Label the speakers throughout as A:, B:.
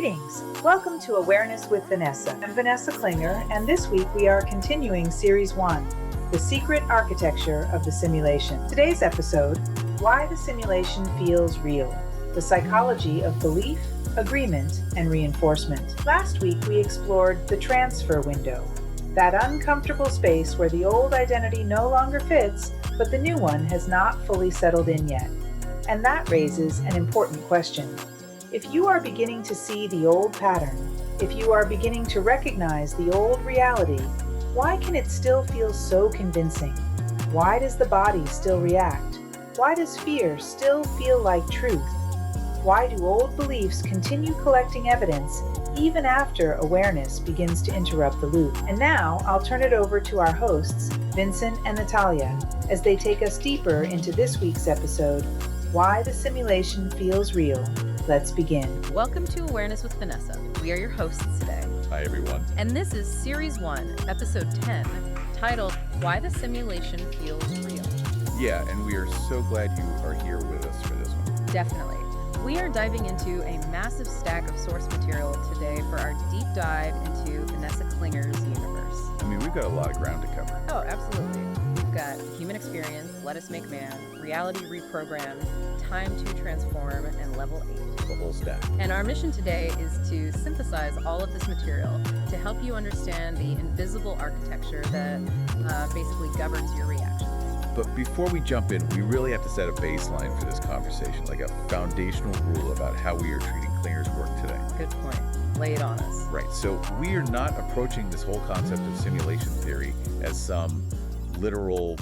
A: Greetings! Welcome to Awareness with Vanessa. I'm Vanessa Klinger, and this week we are continuing Series 1, The Secret Architecture of the Simulation. Today's episode, Why the Simulation Feels Real, the Psychology of Belief, Agreement, and Reinforcement. Last week we explored the transfer window, that uncomfortable space where the old identity no longer fits, but the new one has not fully settled in yet. And that raises an important question. If you are beginning to see the old pattern, if you are beginning to recognize the old reality, why can it still feel so convincing? Why does the body still react? Why does fear still feel like truth? Why do old beliefs continue collecting evidence even after awareness begins to interrupt the loop? And now I'll turn it over to our hosts, Vincent and Natalia, as they take us deeper into this week's episode, Why the Simulation Feels Real. Let's begin.
B: Welcome to Awareness with Vanessa. We are your hosts today.
C: Hi, everyone.
B: And this is Series 1, Episode 10, titled Why the Simulation Feels Real.
C: Yeah, and we are so glad you are here with us for this one.
B: Definitely. We are diving into a massive stack of source material today for our deep dive into Vanessa Klinger's universe.
C: I mean, we've got a lot of ground to cover.
B: Oh, absolutely. We've got Human Experience, Let Us Make Man, Reality Reprogrammed, Time to Transform, and Level 8.
C: The whole stack.
B: And our mission today is to synthesize all of this material to help you understand the invisible architecture that basically governs your reactions.
C: But before we jump in, we really have to set a baseline for this conversation, like a foundational rule about how we are treating Klinger's work today.
B: Good point. Lay it on us.
C: Right, so we are not approaching this whole concept of simulation theory as some literal,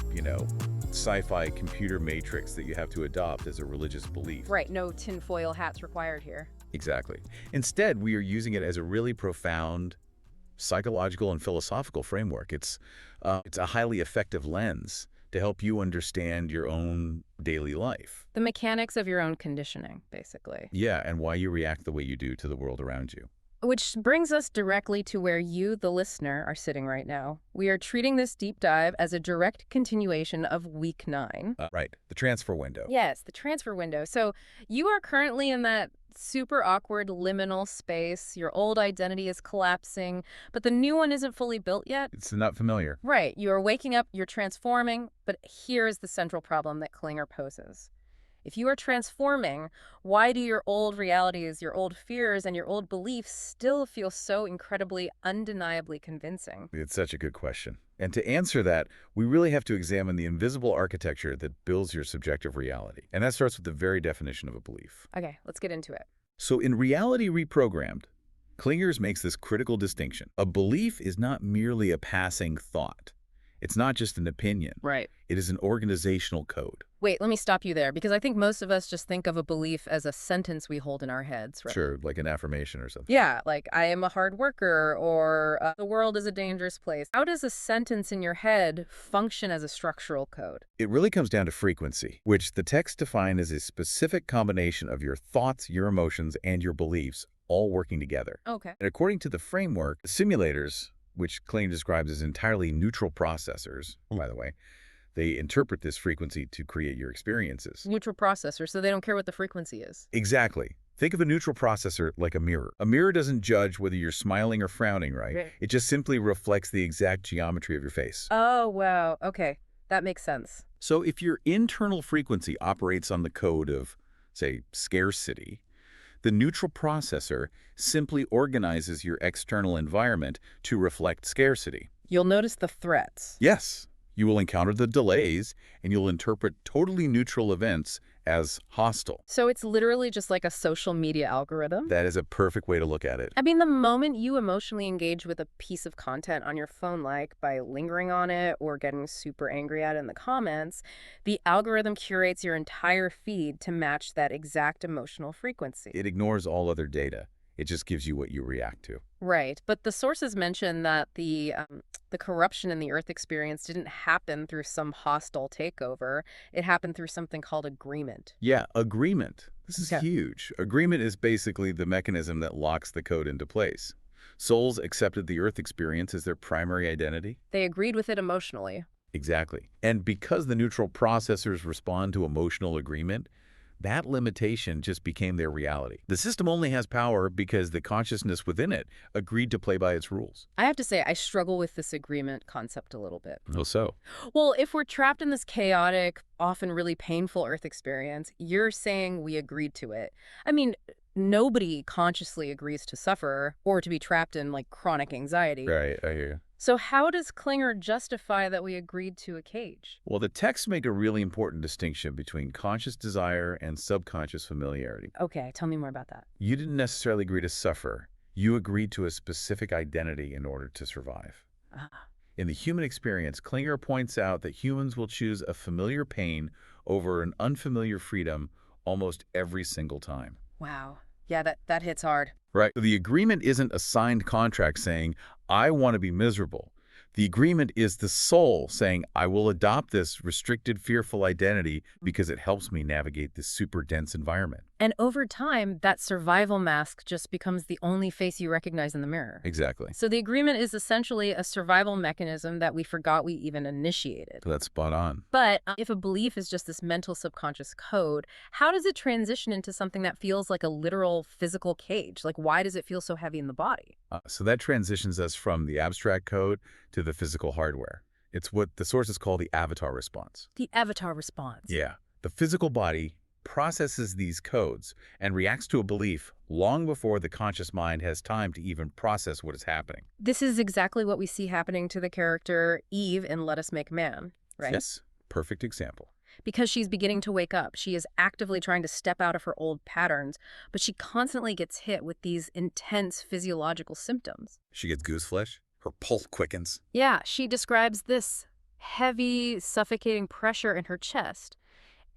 C: sci-fi computer matrix that you have to adopt as a religious belief.
B: Right, no tinfoil hats required here.
C: Exactly. Instead, we are using it as a really profound psychological and philosophical framework. It's a highly effective lens to help you understand your own daily life.
B: The mechanics of your own conditioning, basically.
C: Yeah, and why you react the way you do to the world around you.
B: Which brings us directly to where you, the listener, are sitting right now. We are treating this deep dive as a direct continuation of Week 9.
C: Right, the transfer window.
B: Yes, the transfer window. So you are currently in that super awkward liminal space. Your old identity is collapsing, but the new one isn't fully built yet.
C: It's not familiar.
B: Right. You are waking up, you're transforming, but here is the central problem that Klinger poses. If you are transforming, why do your old realities, your old fears, and your old beliefs still feel so incredibly, undeniably convincing?
C: It's such a good question. And to answer that, we really have to examine the invisible architecture that builds your subjective reality. And that starts with the very definition of a belief.
B: Okay, let's get into it.
C: So in Reality Reprogrammed, Klingers makes this critical distinction. A belief is not merely a passing thought. It's not just an opinion.
B: Right.
C: It is an organizational code.
B: Wait, let me stop you there, because I think most of us just think of a belief as a sentence we hold in our heads, right?
C: Sure, like an affirmation or something.
B: Yeah, like, I am a hard worker, or the world is a dangerous place. How does a sentence in your head function as a structural code?
C: It really comes down to frequency, which the text defines as a specific combination of your thoughts, your emotions, and your beliefs all working together.
B: Okay.
C: And according to the framework, the simulators, which Klinger describes as entirely neutral processors, by the way, they interpret this frequency to create your experiences.
B: Neutral processor, so they don't care what the frequency is.
C: Exactly. Think of a neutral processor like a mirror. A mirror doesn't judge whether you're smiling or frowning, right? It just simply reflects the exact geometry of your face.
B: Oh, wow. Okay. That makes sense.
C: So if your internal frequency operates on the code of, say, scarcity, the neutral processor simply organizes your external environment to reflect scarcity.
B: You'll notice the threats.
C: Yes. You will encounter the delays, and you'll interpret totally neutral events as hostile.
B: So it's literally just like a social media algorithm?
C: That is a perfect way to look at it.
B: I mean, the moment you emotionally engage with a piece of content on your phone, like by lingering on it or getting super angry at it in the comments, the algorithm curates your entire feed to match that exact emotional frequency.
C: It ignores all other data. It just gives you what you react to.
B: Right, but the sources mention that the corruption in the Earth experience didn't happen through some hostile takeover. It happened through something called agreement.
C: Yeah, agreement. This is
B: Yeah.
C: huge. Agreement is basically the mechanism that locks the code into place. Souls accepted the Earth experience as their primary identity.
B: They agreed with it emotionally.
C: Exactly. And because the neutral processors respond to emotional agreement, That limitation just became their reality. The system only has power because the consciousness within it agreed to play by its rules.
B: I have to say, I struggle with this agreement concept a little bit.
C: Well, so?
B: Well, if we're trapped in this chaotic, often really painful Earth experience, you're saying we agreed to it. I mean, nobody consciously agrees to suffer or to be trapped in, like, chronic anxiety.
C: Right, I hear you.
B: So how does Klinger justify that we agreed to a cage?
C: Well, the texts make a really important distinction between conscious desire and subconscious familiarity.
B: Okay, tell me more about that.
C: You didn't necessarily agree to suffer. You agreed to a specific identity in order to survive.
B: Ah.
C: In the human experience, Klinger points out that humans will choose a familiar pain over an unfamiliar freedom almost every single time.
B: Wow. Yeah, that hits hard.
C: Right. The agreement isn't a signed contract saying, I want to be miserable. The agreement is the soul saying, I will adopt this restricted, fearful identity because it helps me navigate this super dense environment.
B: And over time, that survival mask just becomes the only face you recognize in the mirror.
C: Exactly.
B: So the agreement is essentially a survival mechanism that we forgot we even initiated.
C: That's spot on.
B: But if a belief is just this mental subconscious code, how does it transition into something that feels like a literal physical cage? Like, why does it feel so heavy in the body?
C: So that transitions us from the abstract code to the physical hardware. It's what the sources call the avatar response.
B: The avatar response.
C: Yeah. The physical body processes these codes and reacts to a belief long before the conscious mind has time to even process what is happening.
B: This is exactly what we see happening to the character Eve in Let Us Make Man, right?
C: Yes. Perfect example.
B: Because she's beginning to wake up. She is actively trying to step out of her old patterns, but she constantly gets hit with these intense physiological symptoms.
C: She gets goose flesh. Her pulse quickens.
B: Yeah, she describes this heavy, suffocating pressure in her chest.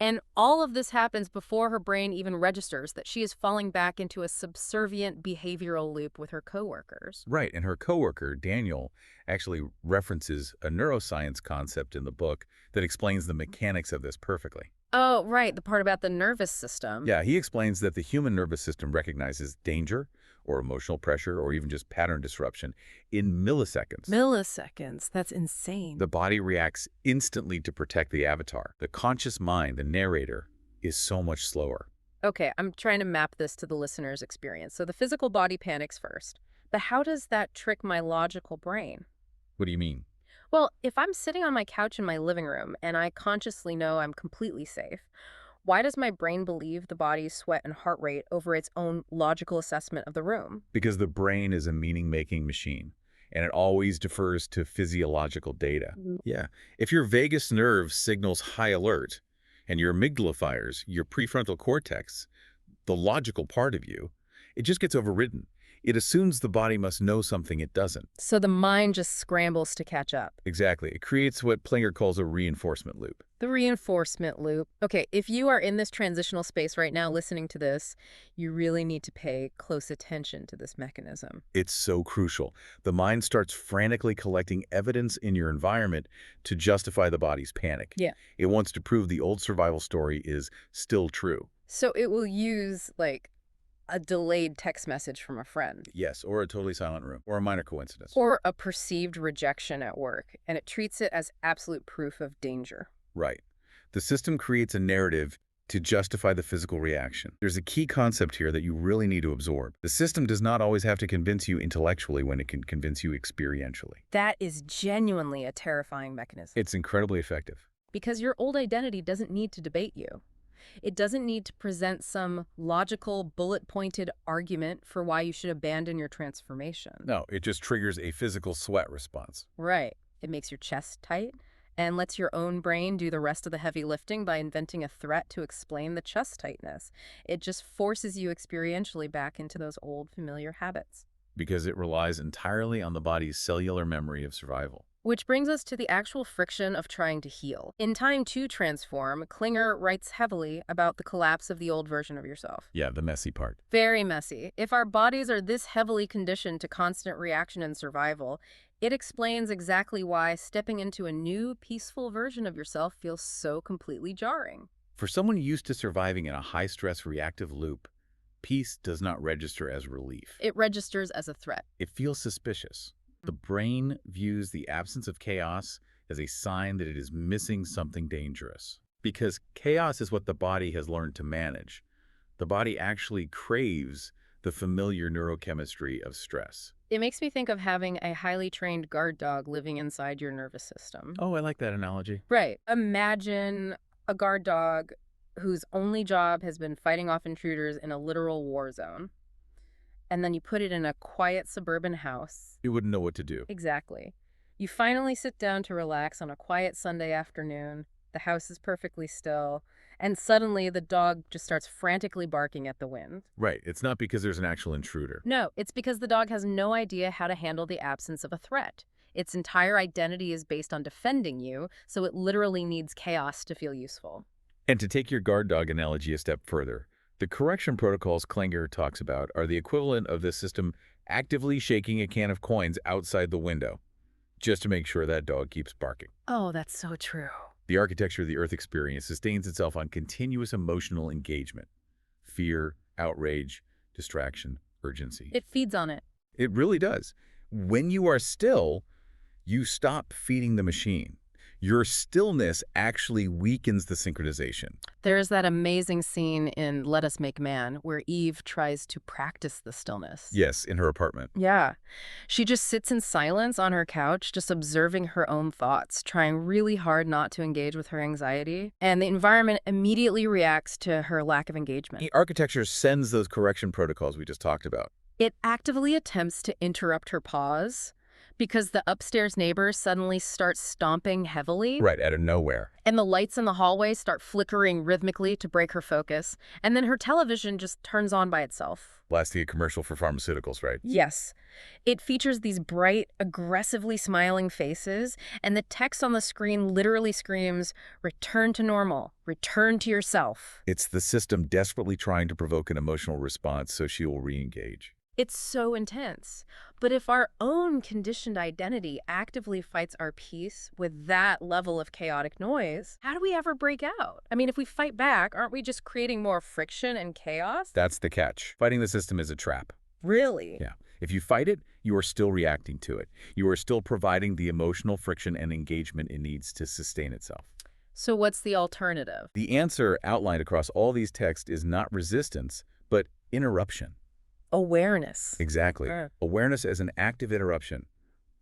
B: And all of this happens before her brain even registers that she is falling back into a subservient behavioral loop with her coworkers.
C: Right, and her coworker, Daniel, actually references a neuroscience concept in the book that explains the mechanics of this perfectly.
B: Oh, right, the part about the nervous system.
C: Yeah, he explains that the human nervous system recognizes danger or emotional pressure or even just pattern disruption in milliseconds.
B: Milliseconds, that's insane.
C: The body reacts instantly to protect the avatar. The conscious mind, the narrator, is so much slower.
B: Okay, I'm trying to map this to the listener's experience. So the physical body panics first. But how does that trick my logical brain?
C: What do you mean?
B: Well, if I'm sitting on my couch in my living room and I consciously know I'm completely safe, why does my brain believe the body's sweat and heart rate over its own logical assessment of the room?
C: Because the brain is a meaning-making machine, and it always defers to physiological data. Yeah. If your vagus nerve signals high alert and your amygdala fires, your prefrontal cortex, the logical part of you, it just gets overridden. It assumes the body must know something it doesn't.
B: So the mind just scrambles to catch up.
C: Exactly. It creates what Klinger calls a reinforcement loop.
B: The reinforcement loop. Okay, if you are in this transitional space right now listening to this, you really need to pay close attention to this mechanism.
C: It's so crucial. The mind starts frantically collecting evidence in your environment to justify the body's panic.
B: Yeah.
C: It wants to prove the old survival story is still true.
B: So it will use, like, a delayed text message from a friend.
C: Yes, or a totally silent room, or a minor coincidence.
B: Or a perceived rejection at work, and it treats it as absolute proof of danger.
C: Right. The system creates a narrative to justify the physical reaction. There's a key concept here that you really need to absorb. The system does not always have to convince you intellectually when it can convince you experientially.
B: That is genuinely a terrifying mechanism.
C: It's incredibly effective.
B: Because your old identity doesn't need to debate you. It doesn't need to present some logical, bullet-pointed argument for why you should abandon your transformation.
C: No, it just triggers a physical sweat response.
B: Right. It makes your chest tight and lets your own brain do the rest of the heavy lifting by inventing a threat to explain the chest tightness. It just forces you experientially back into those old familiar habits.
C: Because it relies entirely on the body's cellular memory of survival.
B: Which brings us to the actual friction of trying to heal. In Time to Transform, Klinger writes heavily about the collapse of the old version of yourself.
C: Yeah, the messy part.
B: Very messy. If our bodies are this heavily conditioned to constant reaction and survival, it explains exactly why stepping into a new, peaceful version of yourself feels so completely jarring.
C: For someone used to surviving in a high-stress reactive loop, peace does not register as relief.
B: It registers as a threat.
C: It feels suspicious. The brain views the absence of chaos as a sign that it is missing something dangerous. Because chaos is what the body has learned to manage. The body actually craves the familiar neurochemistry of stress.
B: It makes me think of having a highly trained guard dog living inside your nervous system.
C: Oh, I like that analogy.
B: Right. Imagine a guard dog whose only job has been fighting off intruders in a literal war zone. And then you put it in a quiet suburban house.
C: You wouldn't know what to do.
B: Exactly. You finally sit down to relax on a quiet Sunday afternoon. The house is perfectly still. And suddenly the dog just starts frantically barking at the wind.
C: Right. It's not because there's an actual intruder.
B: No, it's because the dog has no idea how to handle the absence of a threat. Its entire identity is based on defending you, so it literally needs chaos to feel useful.
C: And to take your guard dog analogy a step further, the correction protocols Klinger talks about are the equivalent of the system actively shaking a can of coins outside the window, just to make sure that dog keeps barking.
B: Oh, that's so true.
C: The architecture of the Earth experience sustains itself on continuous emotional engagement. Fear, outrage, distraction, urgency.
B: It feeds on it.
C: It really does. When you are still, you stop feeding the machine. Your stillness actually weakens the synchronization.
B: There's that amazing scene in Let Us Make Man where Eve tries to practice the stillness.
C: Yes, in her apartment.
B: Yeah. She just sits in silence on her couch, just observing her own thoughts, trying really hard not to engage with her anxiety. And the environment immediately reacts to her lack of engagement.
C: The architecture sends those correction protocols we just talked about.
B: It actively attempts to interrupt her pause because the upstairs neighbors suddenly start stomping heavily.
C: Right, out of nowhere.
B: And the lights in the hallway start flickering rhythmically to break her focus. And then her television just turns on by itself.
C: Blasting a commercial for pharmaceuticals, right?
B: Yes. It features these bright, aggressively smiling faces, and the text on the screen literally screams, "Return to normal. Return to yourself."
C: It's the system desperately trying to provoke an emotional response so she will re-engage.
B: It's so intense. But if our own conditioned identity actively fights our peace with that level of chaotic noise, how do we ever break out? I mean, if we fight back, aren't we just creating more friction and chaos?
C: That's the catch. Fighting the system is a trap.
B: Really?
C: Yeah. If you fight it, you are still reacting to it. You are still providing the emotional friction and engagement it needs to sustain itself.
B: So what's the alternative?
C: The answer outlined across all these texts is not resistance, but interruption.
B: Awareness.
C: Exactly. Awareness as an active interruption.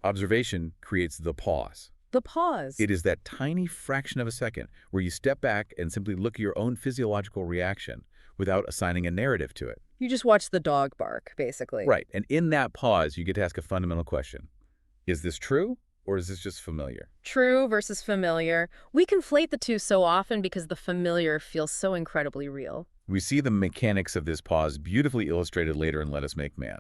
C: Observation creates the pause.
B: The pause.
C: It is that tiny fraction of a second where you step back and simply look at your own physiological reaction without assigning a narrative to it.
B: You just watch the dog bark, basically.
C: Right. And in that pause, you get to ask a fundamental question. Is this true, or is this just familiar?
B: True versus familiar. We conflate the two so often because the familiar feels so incredibly real.
C: We see the mechanics of this pause beautifully illustrated later in Let Us Make Man.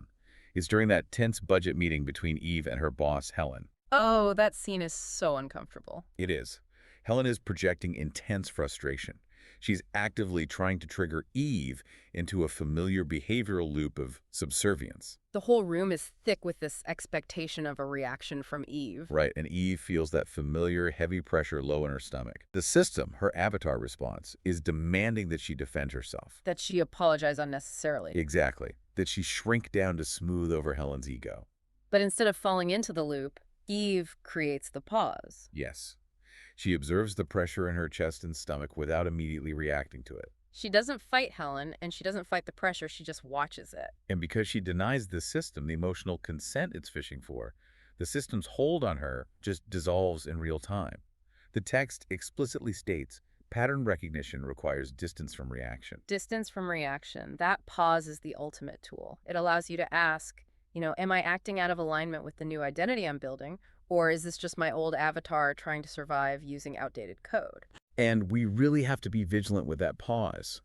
C: It's during that tense budget meeting between Eve and her boss, Helen.
B: Oh, that scene is so uncomfortable.
C: It is. Helen is projecting intense frustration. She's actively trying to trigger Eve into a familiar behavioral loop of subservience.
B: The whole room is thick with this expectation of a reaction from Eve.
C: Right, and Eve feels that familiar, heavy pressure low in her stomach. The system, her avatar response, is demanding that she defend herself.
B: That she apologize unnecessarily.
C: Exactly. That she shrink down to smooth over Helen's ego.
B: But instead of falling into the loop, Eve creates the pause.
C: Yes. She observes the pressure in her chest and stomach without immediately reacting to it.
B: She doesn't fight Helen, and she doesn't fight the pressure, she just watches it.
C: And because she denies the system the emotional consent it's fishing for, the system's hold on her just dissolves in real time. The text explicitly states, pattern recognition requires distance from reaction.
B: Distance from reaction. That pause is the ultimate tool. It allows you to ask, am I acting out of alignment with the new identity I'm building? Or is this just my old avatar trying to survive using outdated code?
C: And we really have to be vigilant with that pause.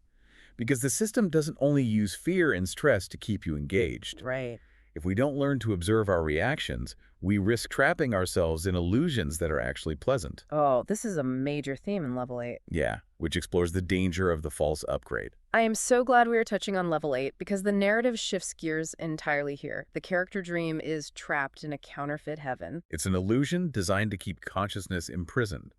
C: Because the system doesn't only use fear and stress to keep you engaged.
B: Right.
C: If we don't learn to observe our reactions, we risk trapping ourselves in illusions that are actually pleasant.
B: Oh, this is a major theme in Level 8.
C: Yeah, which explores the danger of the false upgrade.
B: I am so glad we are touching on Level 8 because the narrative shifts gears entirely here. The character Dream is trapped in a counterfeit heaven.
C: It's an illusion designed to keep consciousness imprisoned,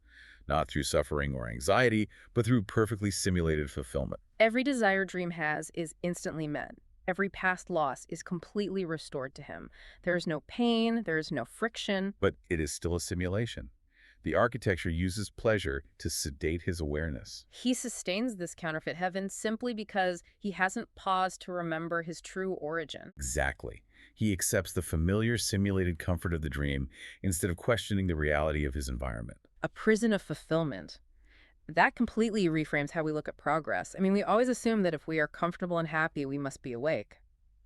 C: not through suffering or anxiety, but through perfectly simulated fulfillment.
B: Every desire Dream has is instantly met. Every past loss is completely restored to him. There is no pain, there is no friction.
C: But it is still a simulation. The architecture uses pleasure to sedate his awareness.
B: He sustains this counterfeit heaven simply because he hasn't paused to remember his true origin.
C: Exactly. He accepts the familiar simulated comfort of the dream instead of questioning the reality of his environment.
B: A prison of fulfillment. That completely reframes how we look at progress. I mean, we always assume that if we are comfortable and happy, we must be awake.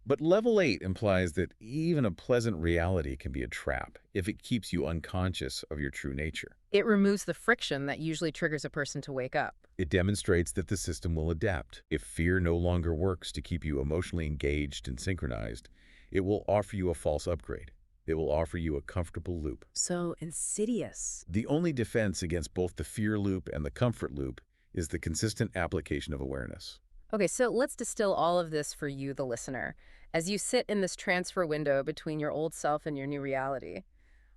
C: But level 8 implies that even a pleasant reality can be a trap if it keeps you unconscious of your true nature.
B: It removes the friction that usually triggers a person to wake up.
C: It demonstrates that the system will adapt. If fear no longer works to keep you emotionally engaged and synchronized, it will offer you a false upgrade. It will offer you a comfortable loop.
B: So insidious.
C: The only defense against both the fear loop and the comfort loop is the consistent application of awareness.
B: Okay, so let's distill all of this for you, the listener. As you sit in this transfer window between your old self and your new reality,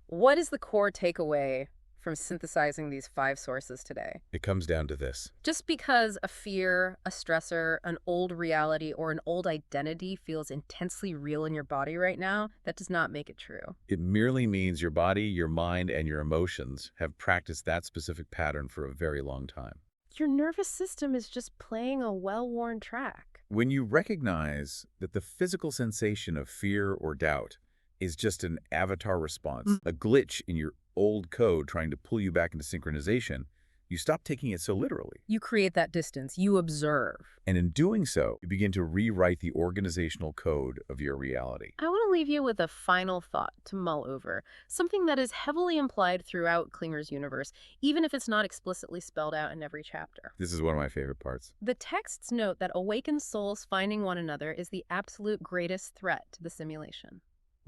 B: what is the core takeaway from synthesizing these 5 sources today?
C: It comes down to this.
B: Just because a fear, a stressor, an old reality, or an old identity feels intensely real in your body right now, that does not make it true.
C: It merely means your body, your mind, and your emotions have practiced that specific pattern for a very long time.
B: Your nervous system is just playing a well-worn track.
C: When you recognize that the physical sensation of fear or doubt is just an avatar response, a glitch in your old code trying to pull you back into synchronization, you stop taking it so literally.
B: You create that distance. You observe.
C: And in doing so, you begin to rewrite the organizational code of your reality.
B: I want to leave you with a final thought to mull over, something that is heavily implied throughout Klinger's universe, even if it's not explicitly spelled out in every chapter.
C: This is one of my favorite parts.
B: The texts note that awakened souls finding one another is the absolute greatest threat to the simulation.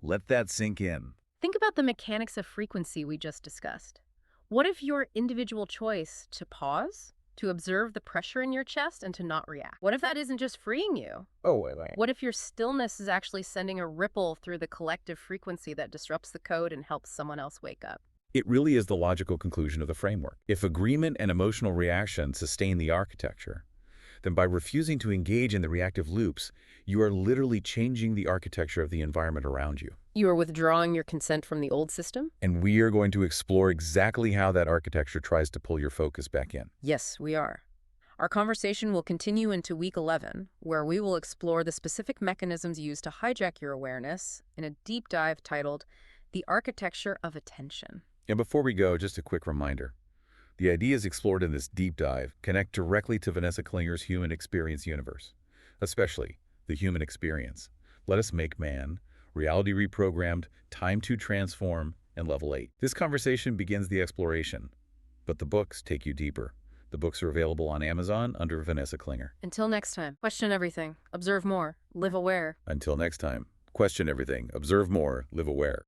C: Let that sink in.
B: Think about the mechanics of frequency we just discussed. What if your individual choice to pause, to observe the pressure in your chest, and to not react? What if that isn't just freeing you?
C: Oh, wait.
B: What if your stillness is actually sending a ripple through the collective frequency that disrupts the code and helps someone else wake up?
C: It really is the logical conclusion of the framework. If agreement and emotional reaction sustain the architecture, then by refusing to engage in the reactive loops, you are literally changing the architecture of the environment around you.
B: You are withdrawing your consent from the old system?
C: And we are going to explore exactly how that architecture tries to pull your focus back in.
B: Yes, we are. Our conversation will continue into week 11, where we will explore the specific mechanisms used to hijack your awareness in a deep dive titled The Architecture of Attention.
C: And before we go, just a quick reminder. The ideas explored in this deep dive connect directly to Vanessa Klinger's human experience universe, especially the human experience. Let Us Make Man, Reality Reprogrammed, Time to Transform, and Level 8. This conversation begins the exploration, but the books take you deeper. The books are available on Amazon under Vanessa Klinger.
B: Until next time, question everything, observe more, live aware.
C: Until next time, question everything, observe more, live aware.